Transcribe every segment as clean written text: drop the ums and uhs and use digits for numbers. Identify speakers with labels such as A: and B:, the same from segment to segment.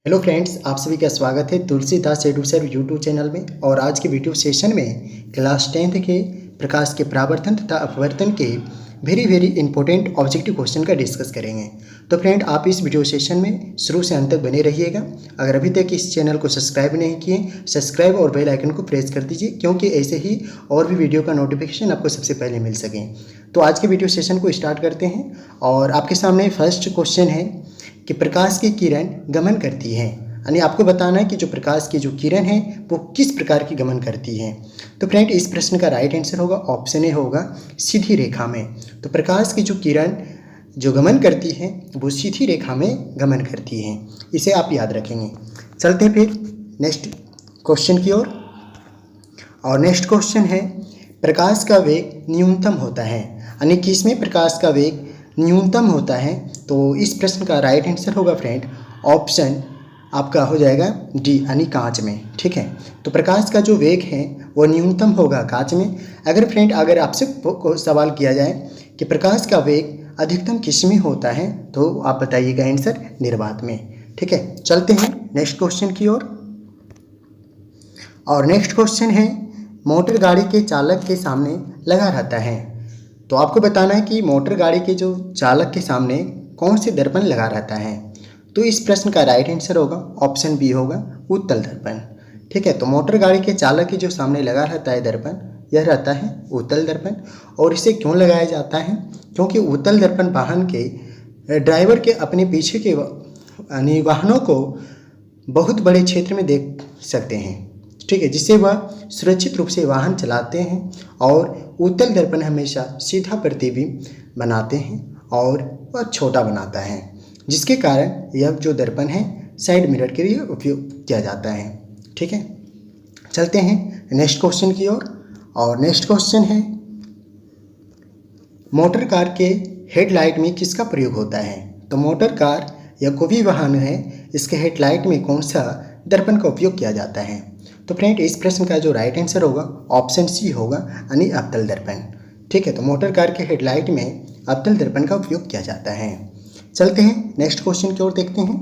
A: Hello friends, आप सभी का स्वागत है तुलसीदास एडुसर यूट्यूब चैनल में। और आज के वीडियो सेशन में क्लास 10th के प्रकाश के परावर्तन तथा अपवर्तन के वेरी इंपॉर्टेंट ऑब्जेक्टिव क्वेश्चन का डिस्कस करेंगे। तो फ्रेंड, आप इस वीडियो सेशन में शुरू से अंत तक बने रहिएगा। अगर अभी तक इस चैनल को सब्सक्राइब नहीं किए, सब्सक्राइब और बेल आइकन को प्रेस कर दीजिए, क्योंकि ऐसे ही और भी वीडियो का नोटिफिकेशन आपको सबसे पहले मिल सके। तो आज के वीडियो सेशन को स्टार्ट करते हैं। और आपके सामने फर्स्ट क्वेश्चन है कि प्रकाश की किरण गमन करती है, यानी आपको बताना है कि जो प्रकाश की जो किरण है वो किस प्रकार की गमन करती है। तो फ्रेंड, इस प्रश्न का राइट आंसर होगा ऑप्शन ए होगा, सीधी रेखा में। तो प्रकाश की जो किरण जो गमन करती है वो सीधी रेखा में गमन करती है, इसे आप याद रखेंगे। चलते हैं फिर नेक्स्ट क्वेश्चन की ओर। और नेक्स्ट क्वेश्चन है, प्रकाश का वेग न्यूनतम होता है, यानी किसमें प्रकाश का वेग न्यूनतम होता है। तो इस प्रश्न का राइट आंसर होगा फ्रेंड ऑप्शन आपका हो जाएगा डी, यानी कांच में। ठीक है, तो प्रकाश का जो वेग है वो न्यूनतम होगा कांच में। अगर आपसे सवाल किया जाए कि प्रकाश का वेग अधिकतम किस में होता है, तो आप बताइएगा आंसर निर्वात में। ठीक है, चलते हैं नेक्स्ट क्वेश्चन की ओर। और नेक्स्ट क्वेश्चन है, मोटर गाड़ी के चालक के सामने लगा रहता है। तो आपको बताना है कि मोटर गाड़ी के जो चालक के सामने कौन से दर्पण लगा रहता है। तो इस प्रश्न का राइट आंसर होगा ऑप्शन बी होगा, उत्तल दर्पण। ठीक है, तो मोटर गाड़ी के चालक के जो सामने लगा रहता है दर्पण, यह रहता है उत्तल दर्पण। और इसे क्यों लगाया जाता है, क्योंकि उत्तल दर्पण वाहन के ड्राइवर के अपने पीछे के यानी वाहनों को बहुत बड़े क्षेत्र में देख सकते हैं। ठीक है, जिससे वह सुरक्षित रूप से वाहन चलाते हैं। और उत्तल दर्पण हमेशा सीधा प्रतिबिंब बनाते हैं और वह छोटा बनाता है, जिसके कारण यह जो दर्पण है साइड मिरर के लिए उपयोग किया जाता है। ठीक है, चलते हैं नेक्स्ट क्वेश्चन की ओर। और नेक्स्ट क्वेश्चन है, मोटर कार के हेडलाइट में किसका प्रयोग होता है। तो मोटर कार या कोई भी वाहन है, इसके हेडलाइट में कौन सा दर्पण का उपयोग किया जाता है। तो फ्रेंड, इस प्रश्न का जो राइट आंसर होगा ऑप्शन सी होगा, यानी अवतल दर्पण। ठीक है, तो मोटर कार के हेडलाइट में अवतल दर्पण का उपयोग किया जाता है। चलते हैं नेक्स्ट क्वेश्चन की ओर देखते हैं।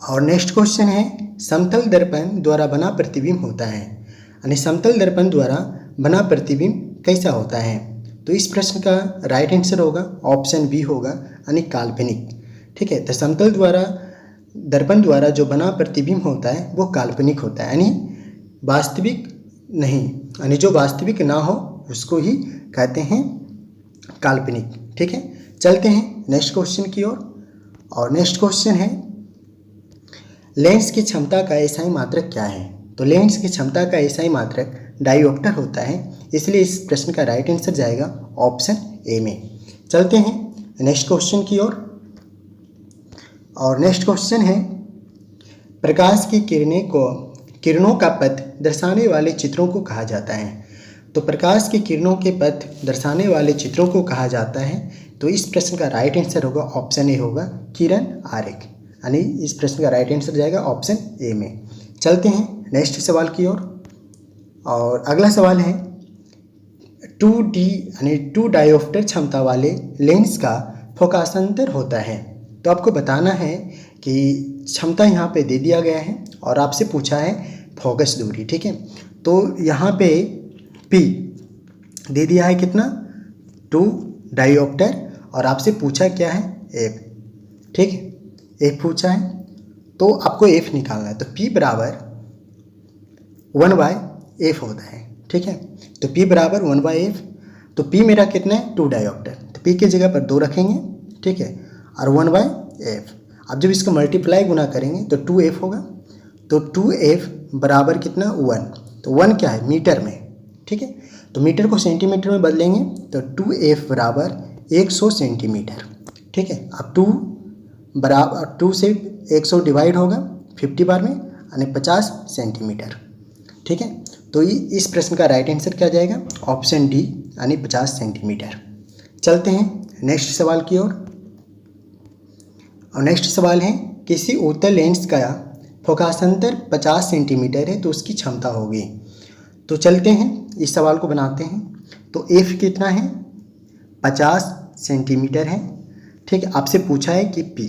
A: और नेक्स्ट क्वेश्चन है, समतल दर्पण द्वारा बना प्रतिबिंब होता है, यानी समतल दर्पण द्वारा बना प्रतिबिंब कैसा होता है। तो इस प्रश्न का राइट आंसर होगा ऑप्शन बी होगा, यानी काल्पनिक। ठीक है, तो समतल दर्पण द्वारा जो बना प्रतिबिंब होता है वो काल्पनिक होता है, यानी वास्तविक नहीं, यानी जो वास्तविक ना हो उसको ही कहते हैं काल्पनिक। ठीक है, चलते हैं नेक्स्ट क्वेश्चन की ओर। और नेक्स्ट क्वेश्चन है, लेंस की क्षमता का एसआई मात्रक क्या है। तो लेंस की क्षमता का एसआई मात्रक डायोप्टर होता है, इसलिए इस प्रश्न का राइट आंसर जाएगा ऑप्शन ए में। चलते हैं नेक्स्ट क्वेश्चन की ओर। और नेक्स्ट क्वेश्चन है, प्रकाश की किरणों का पथ दर्शाने वाले चित्रों को कहा जाता है। तो प्रकाश की किरणों के पथ दर्शाने वाले चित्रों को कहा जाता है। तो इस प्रश्न का राइट आंसर होगा ऑप्शन ए होगा, किरण आरेख, यानी इस प्रश्न का राइट आंसर जाएगा ऑप्शन ए में। चलते हैं नेक्स्ट सवाल की ओर। और अगला सवाल है, 2D यानी 2 डायोप्टर क्षमता वाले लेंस का फोकासांतर होता है। तो आपको बताना है कि क्षमता यहाँ पे दे दिया गया है और आपसे पूछा है फोकस दूरी। ठीक है, तो यहाँ पे P दे दिया है कितना, 2 डायोप्टर, और आपसे पूछा क्या है F। ठीक है, F पूछा है, तो आपको F निकालना है। तो P बराबर 1/f होता है। ठीक है, तो P बराबर 1/f। तो P मेरा कितना है, 2 डायोप्टर, तो P की जगह पर 2 रखेंगे। ठीक है, और 1/f। अब जब इसको मल्टीप्लाई गुना करेंगे तो 2f होगा। तो 2f बराबर कितना, 1। तो 1 क्या है, मीटर में। ठीक है, तो मीटर को सेंटीमीटर में बदलेंगे तो 2f बराबर 100 सेंटीमीटर। ठीक है, अब 2 बराबर 2 से 100 डिवाइड होगा 50 बार में, यानी 50 सेंटीमीटर। ठीक है, तो इस प्रश्न का राइट आंसर क्या जाएगा, ऑप्शन डी, यानी 50 सेंटीमीटर। चलते हैं नेक्स्ट सवाल की ओर। और नेक्स्ट सवाल है, किसी उत्तल लेंस का फोकासांतर 50 सेंटीमीटर है तो उसकी क्षमता होगी। तो चलते हैं इस सवाल को बनाते हैं। तो F कितना है, 50 सेंटीमीटर है। ठीक है, आपसे पूछा है कि P।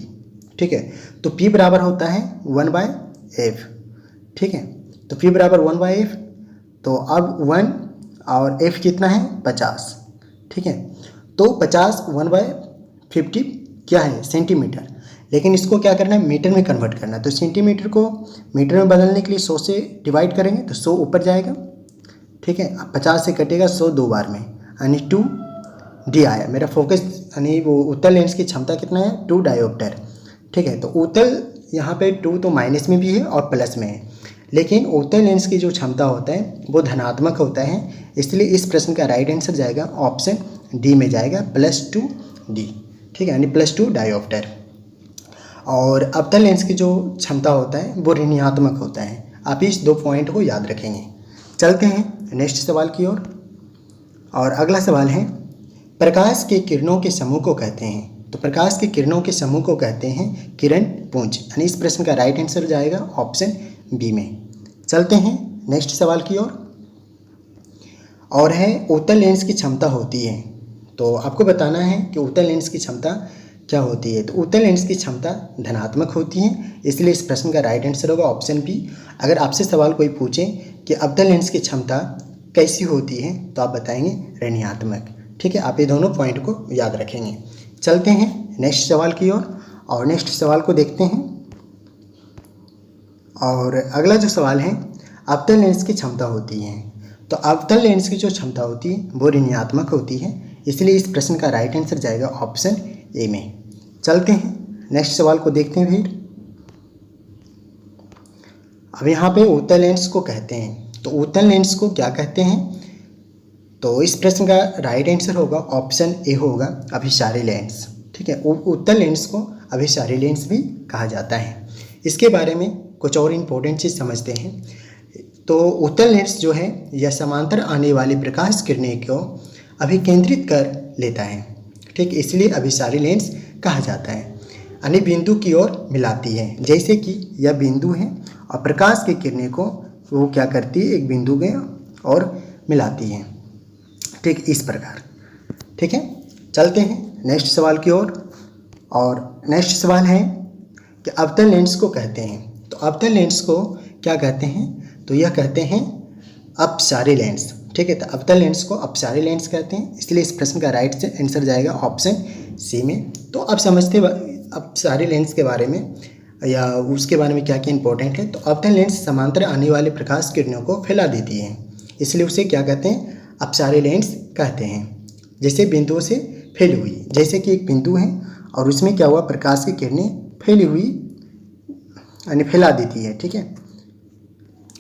A: ठीक है। तो P बराबर होता है 1/f, ठीक है। तो P बराबर 1/f, तो अब 1 और f कितना है 50, ठीक है। तो 50 1/50 क्या है सेंटीमीटर, लेकिन इसको क्या करना है मीटर में कन्वर्ट करना है। तो सेंटीमीटर को मीटर में बदलने के लिए 100 से डिवाइड करेंगे तो 100 ऊपर जाएगा, ठीक है। अब 50 से कटेगा 100 2 बार में, यानी 2d आया। मेरा फोकस यानी वो उत्तल लेंस की क्षमता कितना है 2 डायोप्टर, ठीक है। तो उत्तल यहाँ पे 2 तो माइनस में भी है और प्लस में है, लेकिन उत्तल लेंस की जो क्षमता होता है वो धनात्मक होता है, इसलिए इस प्रश्न का राइट आंसर जाएगा ऑप्शन डी में जाएगा +2d, ठीक है, यानी +2 डायोप्टर। और अवतल लेंस की जो क्षमता होता है वो ऋणात्मक होता है। आप इस 2 पॉइंट को याद रखेंगे। चलते हैं नेक्स्ट सवाल की ओर। और अगला सवाल है प्रकाश के किरणों के समूह को कहते हैं। तो प्रकाश के किरणों के समूह को कहते हैं किरण पुंज, यानी इस प्रश्न का राइट आंसर जाएगा ऑप्शन बी में। चलते हैं नेक्स्ट सवाल की ओर। और है उत्तल लेंस की क्षमता होती है। तो आपको बताना है कि उत्तल लेंस की क्षमता क्या होती है। तो उत्तल लेंस की क्षमता धनात्मक होती है, इसलिए इस प्रश्न का राइट आंसर होगा ऑप्शन बी। अगर आपसे सवाल कोई पूछे कि अवतल लेंस की क्षमता कैसी होती है तो आप बताएंगे ऋणात्मक, ठीक है। आप ये दोनों पॉइंट को याद रखेंगे। चलते हैं नेक्स्ट सवाल की ओर और नेक्स्ट सवाल को देखते हैं। और अगला जो सवाल है अवतल लेंस की क्षमता होती है। तो अवतल लेंस की जो क्षमता होती है वो ऋणात्मक होती है, इसलिए इस प्रश्न का राइट आंसर जाएगा ऑप्शन ए में। चलते हैं नेक्स्ट सवाल को देखते हैं फिर। अब यहाँ पे उत्तल लेंस को कहते हैं। तो उत्तल लेंस को क्या कहते हैं, तो इस प्रश्न का राइट आंसर होगा ऑप्शन ए होगा अभिसारी लेंस, ठीक है। उत्तल लेंस को अभिसारी लेंस भी कहा जाता है। इसके बारे में कुछ और इम्पोर्टेंट चीज़ समझते हैं। तो उत्तल लेंस जो है यह समांतर आने वाली प्रकाश किरणें को अभिकेंद्रित कर लेता है, ठीक, इसलिए अभिसारी लेंस कहा जाता है। यानी बिंदु की ओर मिलाती है, जैसे कि यह बिंदु है और प्रकाश की किरणें को वो क्या करती है एक बिंदु में और मिलाती है, ठीक, इस प्रकार, ठीक है। चलते हैं नेक्स्ट सवाल की ओर। और नेक्स्ट सवाल है कि अवतल लेंस को कहते हैं। तो अवतल लेंस को क्या कहते हैं, तो यह कहते हैं अपसारी लेंस, ठीक है। तो अवतल लेंस को अपसारी लेंस कहते हैं, इसलिए इस प्रश्न का राइट आंसर जाएगा ऑप्शन सी में। तो अब समझते अपसारी लेंस के बारे में या उसके बारे में क्या क्या इंपॉर्टेंट है। तो अवतल लेंस समांतर आने वाले प्रकाश किरणों को फैला देती है, इसलिए उसे क्या कहते हैं अपसारी लेंस कहते हैं। जैसे बिंदुओं से फैली हुई, जैसे कि एक बिंदु है और उसमें क्या हुआ प्रकाश की किरणें फैली हुई यानी फैला देती है, ठीक है,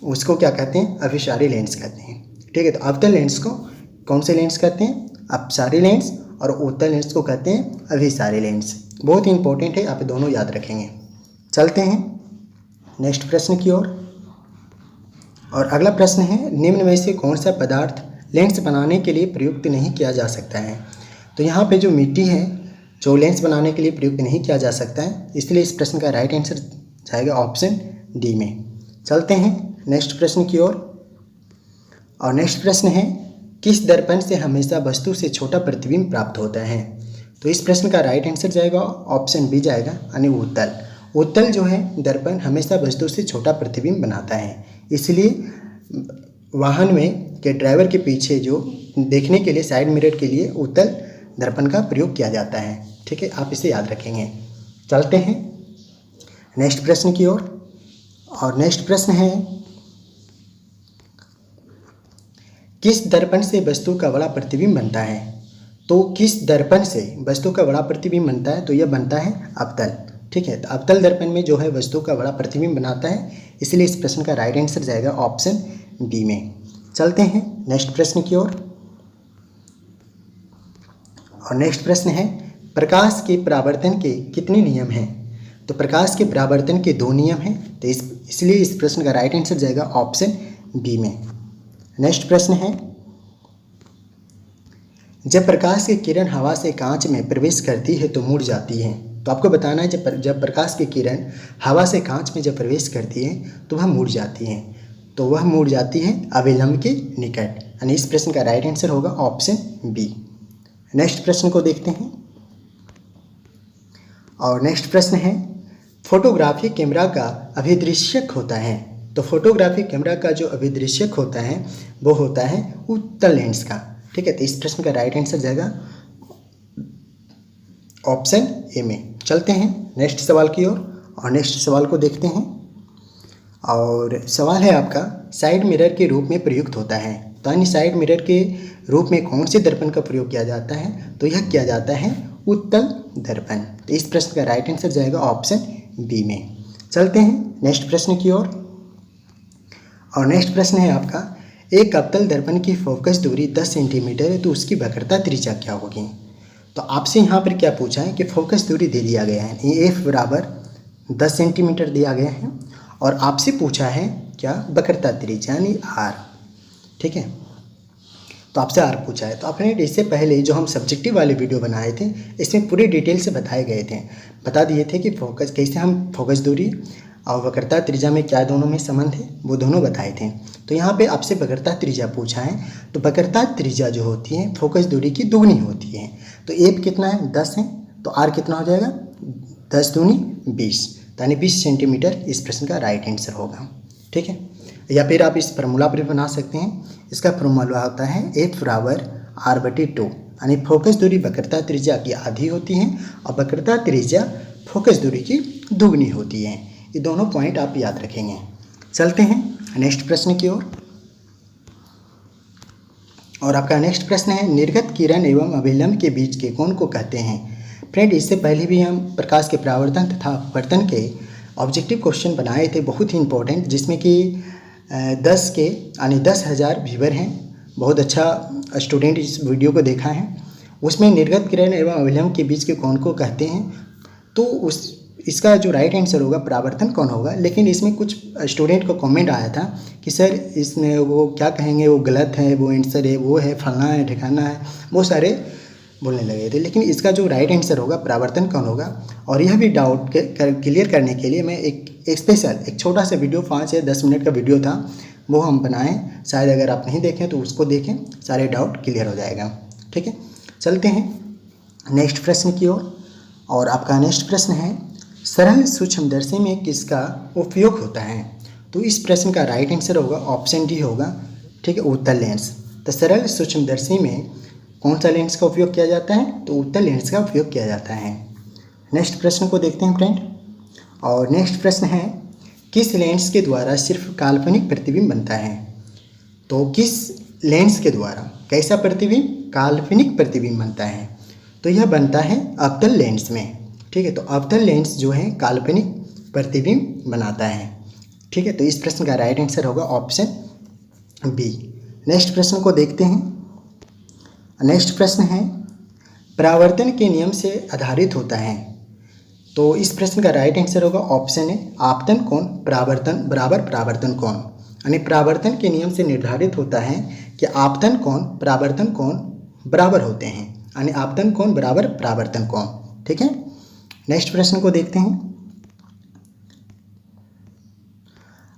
A: उसको क्या कहते हैं अभिसारी लेंस कहते हैं, ठीक है। तो अवतल लेंस को कौन से लेंस कहते हैं अपसारी लेंस, और उत्तल लेंस को कहते हैं अभिसारी लेंस। बहुत ही इंपॉर्टेंट है, आप दोनों याद रखेंगे। चलते हैं नेक्स्ट प्रश्न की ओर। और अगला प्रश्न है निम्न में से कौन सा पदार्थ लेंस बनाने के लिए प्रयुक्त नहीं किया जा सकता है। तो यहाँ पे जो मिट्टी है जो लेंस बनाने के लिए प्रयुक्त नहीं किया जा सकता है, इसलिए इस प्रश्न का राइट आंसर जाएगा ऑप्शन डी में। चलते हैं नेक्स्ट प्रश्न की ओर। और नेक्स्ट प्रश्न है किस दर्पण से हमेशा वस्तु से छोटा प्रतिबिंब प्राप्त होता है। तो इस प्रश्न का राइट आंसर जाएगा ऑप्शन बी जाएगा, यानी उत्तल। उत्तल जो है दर्पण हमेशा वस्तु से छोटा प्रतिबिंब बनाता है, इसलिए वाहन में के ड्राइवर के पीछे जो देखने के लिए साइड मिरर के लिए उत्तल दर्पण का प्रयोग किया जाता है, ठीक है, आप इसे याद रखेंगे। चलते हैं नेक्स्ट प्रश्न की ओर। और नेक्स्ट प्रश्न है किस दर्पण से वस्तु का बड़ा प्रतिबिंब बनता है। तो किस दर्पण से वस्तु का बड़ा प्रतिबिंब बनता है, तो यह बनता है अवतल, ठीक है। तो अवतल दर्पण में जो है वस्तु का बड़ा प्रतिबिंब बनाता है, इसलिए इस प्रश्न का राइट आंसर जाएगा ऑप्शन बी में। चलते हैं नेक्स्ट प्रश्न की ओर। और नेक्स्ट प्रश्न है प्रकाश के परावर्तन के कितने नियम हैं। तो प्रकाश के परावर्तन के 2 नियम हैं, तो इसलिए इस प्रश्न का राइट आंसर जाएगा ऑप्शन बी में। नेक्स्ट प्रश्न है जब प्रकाश की किरण हवा से कांच में प्रवेश करती है तो मुड़ जाती है। तो आपको बताना है जब प्रकाश की किरण हवा से कांच में जब प्रवेश करती है तो वह मुड़ जाती है। तो वह मुड़ जाती है अभिलंब के निकट, यानी इस प्रश्न का राइट आंसर होगा ऑप्शन बी। नेक्स्ट प्रश्न को देखते हैं। और नेक्स्ट प्रश्न है फोटोग्राफी कैमरा का अभिदृश्यक होता है। तो फोटोग्राफी कैमरा का जो अभिदृश्यक होता है वो होता है उत्तल लेंस का। ठीक है, तो इस प्रश्न का राइट आंसर जाएगा ऑप्शन ए में। चलते हैं नेक्स्ट सवाल की ओर और नेक्स्ट सवाल को देखते हैं। और सवाल है आपका, साइड मिरर के रूप में प्रयुक्त होता है। तो यानी साइड मिरर के रूप में कौन से दर्पण का प्रयोग किया जाता है? तो यह किया जाता है उत्तल दर्पण। तो इस प्रश्न का राइट आंसर जाएगा ऑप्शन बी में। चलते हैं नेक्स्ट प्रश्न की ओर और नेक्स्ट प्रश्न है आपका, एक अवतल दर्पण की फोकस दूरी 10 सेंटीमीटर है तो उसकी वक्रता त्रिज्या क्या होगी? तो आपसे यहाँ पर क्या पूछा है कि फोकस दूरी दे दिया गया है, एफ बराबर 10 सेंटीमीटर दिया गया है और आपसे पूछा है क्या? वक्रता त्रिज्या यानी आर। ठीक है, तो आपसे आर पूछा है। तो आपने इससे पहले जो हम सब्जेक्टिव वाले वीडियो बनाए थे इसमें पूरे डिटेल से बताए गए थे, बता दिए थे कि फोकस कैसे हम फोकस दूरी और वक्रता त्रिज्या में क्या दोनों में संबंध है वो दोनों बताए थे। तो यहाँ पे आपसे वक्रता त्रिज्या पूछा है, तो वक्रता त्रिज्या जो होती है फोकस दूरी की दुगनी होती है। तो एफ कितना है? 10 है, तो आर कितना हो जाएगा? 10 दूनी 20, यानी 20 सेंटीमीटर इस प्रश्न का राइट आंसर होगा। ठीक है, या फिर आप इस फार्मूला पर बना सकते हैं। इसका फार्मूला होता है एफ बराबर r/2, यानी फोकस दूरी वक्रता त्रिज्या की आधी होती है और वक्रता त्रिज्या फोकस दूरी की दुगनी होती है। ये दोनों पॉइंट आप याद रखेंगे। चलते हैं नेक्स्ट प्रश्न की ओर और आपका नेक्स्ट प्रश्न है, निर्गत किरण एवं अभिलंब के बीच के कोण को कहते हैं। फ्रेंड, इससे पहले भी हम प्रकाश के परावर्तन तथा अपवर्तन के ऑब्जेक्टिव क्वेश्चन बनाए थे, बहुत ही इंपॉर्टेंट, जिसमें कि 10,000 व्यूवर हैं। बहुत अच्छा स्टूडेंट इस वीडियो को देखा है। उसमें निर्गत किरण एवं अभिलंब के बीच के कोण को कहते हैं। तो इसका जो राइट आंसर होगा परावर्तन कोण होगा। लेकिन इसमें कुछ स्टूडेंट को कमेंट आया था कि सर इसमें वो क्या कहेंगे, वो गलत है, वो आंसर है, वो है, फलना है, ठिकाना है, वो सारे बोलने लगे थे। लेकिन इसका जो राइट आंसर होगा परावर्तन कोण होगा। और यह भी डाउट क्लियर करने के लिए मैं एक स्पेशल एक छोटा सा वीडियो 5 या 10 मिनट का वीडियो था वो हम बनाएं। शायद अगर आप नहीं देखें तो उसको देखें, सारे डाउट क्लियर हो जाएगा। ठीक है, चलते हैं नेक्स्ट प्रश्न की ओर और आपका नेक्स्ट प्रश्न है, सरल सूक्ष्मदर्शी में किसका उपयोग होता है? तो इस प्रश्न का राइट आंसर होगा ऑप्शन डी होगा। ठीक है, उत्तल लेंस। तो सरल सूक्ष्मदर्शी में कौन सा लेंस का उपयोग किया जाता है? तो उत्तल लेंस का उपयोग किया जाता है। नेक्स्ट प्रश्न को देखते हैं फ्रेंड और नेक्स्ट प्रश्न है, किस लेंस के द्वारा सिर्फ काल्पनिक प्रतिबिंब बनता है? तो किस लेंस के द्वारा कैसा प्रतिबिंब? काल्पनिक प्रतिबिंब बनता है। तो यह बनता है अवतल लेंस में। ठीक है, तो अवतल लेंस जो है काल्पनिक प्रतिबिंब बनाता है। ठीक है, तो इस प्रश्न का राइट आंसर होगा ऑप्शन बी। नेक्स्ट प्रश्न को देखते हैं। नेक्स्ट प्रश्न है, परावर्तन के नियम से आधारित होता है। तो इस प्रश्न का राइट आंसर होगा ऑप्शन ए, आपतन कोण परावर्तन बराबर परावर्तन कोण। यानी परावर्तन के नियम से निर्धारित होता है कि आपतन कोण परावर्तन कोण बराबर होते हैं, यानी आपतन कोण बराबर परावर्तन कोण। ठीक है, नेक्स्ट प्रश्न को देखते हैं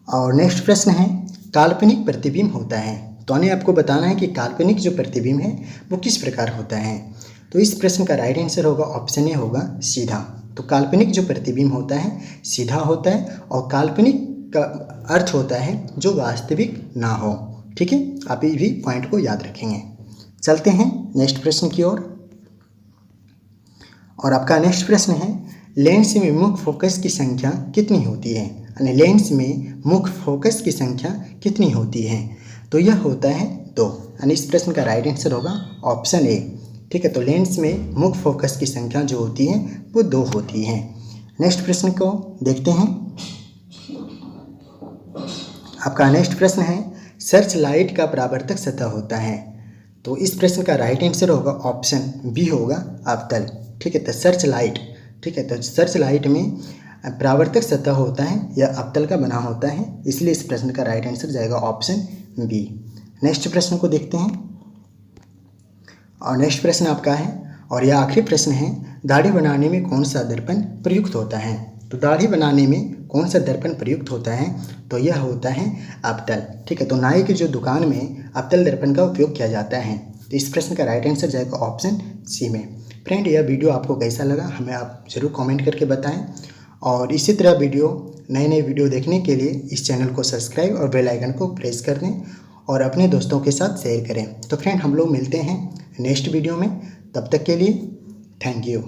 A: और नेक्स्ट प्रश्न है, काल्पनिक प्रतिबिंब होता है। तो यानी आपको बताना है कि काल्पनिक जो प्रतिबिंब है वो किस प्रकार होता है। तो इस प्रश्न का राइट आंसर होगा ऑप्शन ए होगा सीधा। तो काल्पनिक जो प्रतिबिंब होता है सीधा होता है और काल्पनिक का अर्थ होता है जो वास्तविक ना हो। ठीक है, आप ये भी पॉइंट को याद रखेंगे। चलते हैं नेक्स्ट प्रश्न की ओर और आपका नेक्स्ट प्रश्न है, लेंस में मुख्य फोकस की संख्या कितनी होती है? यानी लेंस में मुख्य फोकस की संख्या कितनी होती है? तो यह होता है 2, यानी इस प्रश्न का राइट आंसर होगा ऑप्शन ए। ठीक है, तो लेंस में मुख्य फोकस की संख्या जो होती है वो 2 होती है। नेक्स्ट प्रश्न को देखते हैं। आपका नेक्स्ट प्रश्न है, सर्च लाइट का परावर्तक सतह होता है। तो इस प्रश्न का राइट आंसर होगा ऑप्शन बी होगा अवतल। ठीक है, तो सर्च लाइट, ठीक है, तो सर्च लाइट में परावर्तक सतह होता है या अवतल का बना होता है, इसलिए इस प्रश्न का राइट आंसर जाएगा ऑप्शन बी। नेक्स्ट प्रश्न को देखते हैं और नेक्स्ट प्रश्न आपका है और यह आखिरी प्रश्न है, दाढ़ी बनाने में कौन सा दर्पण प्रयुक्त होता है? तो दाढ़ी बनाने में कौन सा दर्पण प्रयुक्त होता है? तो यह होता है अवतल। ठीक है, तो नाई की जो दुकान में अवतल दर्पण का उपयोग किया जाता है। तो इस प्रश्न का राइट आंसर जाएगा ऑप्शन सी में। फ्रेंड, यह वीडियो आपको कैसा लगा हमें आप ज़रूर कमेंट करके बताएं और इसी तरह नए नए वीडियो देखने के लिए इस चैनल को सब्सक्राइब और बेल आइकन को प्रेस कर दें और अपने दोस्तों के साथ शेयर करें। तो फ्रेंड हम लोग मिलते हैं नेक्स्ट वीडियो में, तब तक के लिए थैंक यू।